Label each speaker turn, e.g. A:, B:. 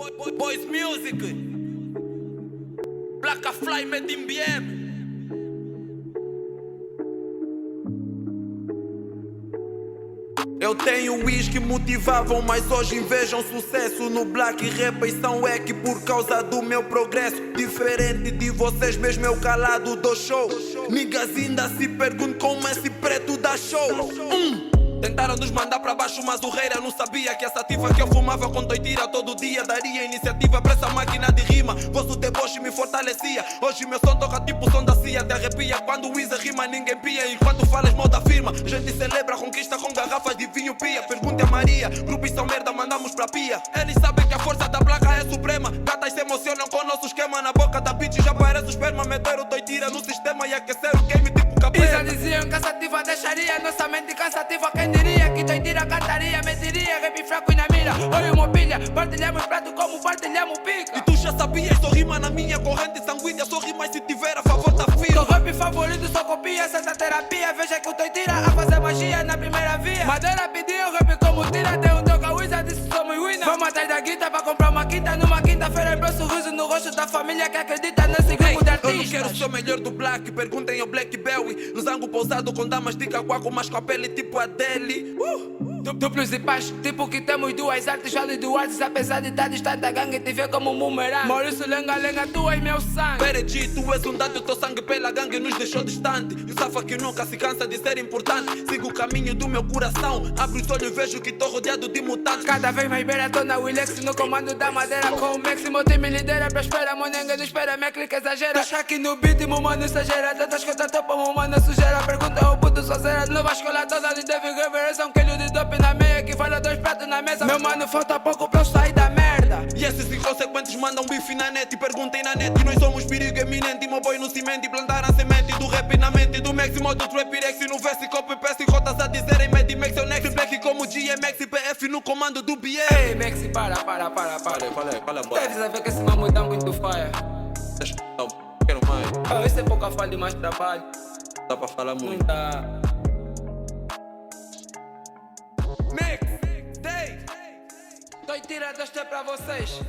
A: Boys Music, Placa Fly Made in BM. Eu tenho whisky, motivavam, mas hoje invejam sucesso no black rap e são que por causa do meu progresso. Diferente de vocês, mesmo eu calado dou show. Niggas ainda se perguntam como esse preto dá show. Tentaram nos mandar pra baixo, mas o Reira não sabia que a sativa que eu fumava com doideira todo dia daria iniciativa pra essa máquina de rima. Vosso deboche me fortalecia. Hoje meu som toca tipo som da CIA. Te arrepia quando o Isa rima, ninguém pia. Enquanto falas mal da firma, a gente celebra a conquista com garrafas de vinho pia. Pergunte a Maria, grupos são merda, mandamos pra pia. Eles sabem que a força da placa é suprema. Gatas se emocionam com nosso esquema. Na boca da bitch já parece o esperma. Meteram doideira no sistema e aquecer o game tipo capeta.
B: Isa diziam que a sativa deixaria nossa mente cansativa. Quem diria que doideira cantaria, mentiria, rap fraco e na mira. Oi uma pilha, partilhamos prato como partilhamos pica.
A: E tu já sabias, só rima na minha corrente sanguínea. Só rima se tiver a favor da fila.
B: Teu rap favorito só copia, senta terapia. Veja que o doideira a fazer magia na primeira via. Madeira pediu rap como tira, deu um toque a Isa, disse somos ruína. Vamos atrás da guita pra comprar uma quinta. Numa quinta-feira é sorriso no rosto da família que acredita nesse grupo de artistas.
A: Eu não quero ser o melhor do black, perguntem ao Black Belly. No zango pousado com damas de caguaco, mas com a pele tipo Adele.
B: Duplos e pais, tipo que temos duas artes, olhos do artes. Apesar de estar distante da gangue, te vê como um boomerang. Maurício lenga, lenga, tu és meu sangue.
A: Peredi, tu és um dado, o teu sangue pela gangue nos deixou distante. E o safa que nunca se cansa de ser importante. Sigo o caminho do meu coração, abro os olhos e vejo que tô rodeado de mutantes.
B: Cada vez mais beira, tô na Wilex no comando da madeira. Com o máximo time lidera, prospera, monenga não espera, minha clica exagera. Tô aqui no beat, meu mano exagera. Tantas contas topa, meu mano sujeira. Pergunta ao puto só será, nova escola toda de deve reverência. Um quilo de dope na meia, que fala dois pratos na mesa. Meu mano, falta pouco pra eu sair da merda.
A: E esses inconsequentes mandam bife na net e perguntem na net. E nós somos perigo eminente, meu boy no cimento. E plantaram a semente do rap na mente. Do máximo do trap Rex e no verso e copy paste. E rotas a dizerem Mad Max é o next black como GMX e PF no comando do BM.
B: Ei, Maxi, para.
A: Fala, boy.
B: Deves saber que esse nome dá muito fire.
A: Não, quero mais.
B: Esse é pouca falha de mais trabalho.
A: Dá pra falar muito.
B: Muita.
A: Next, day.
B: Doideira, deste é pra vocês.